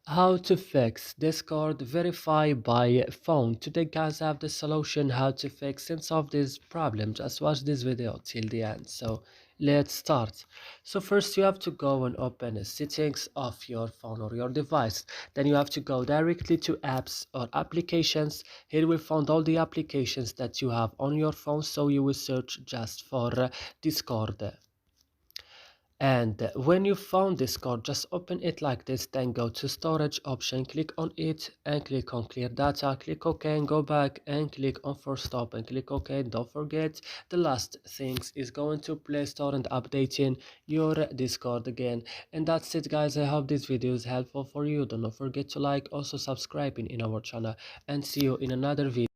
How to fix Discord verify by phone. Today guys I have the solution how to fix some of these problems. Just watch this video till the end. So let's start. So first you have to go and open the settings of your phone or your device. Then you have to go directly to apps or applications. Here we found all the applications that you have on your phone, so you will search just for Discord. And when you found Discord, just open it like this, then go to storage option, click on it and click on clear data, click OK and go back and click on force stop and click OK. Don't forget the last things is going to Play Store and updating your Discord again. And that's it guys, I hope this video is helpful for you. Do not forget to like, also subscribing in our channel, and see you in another video.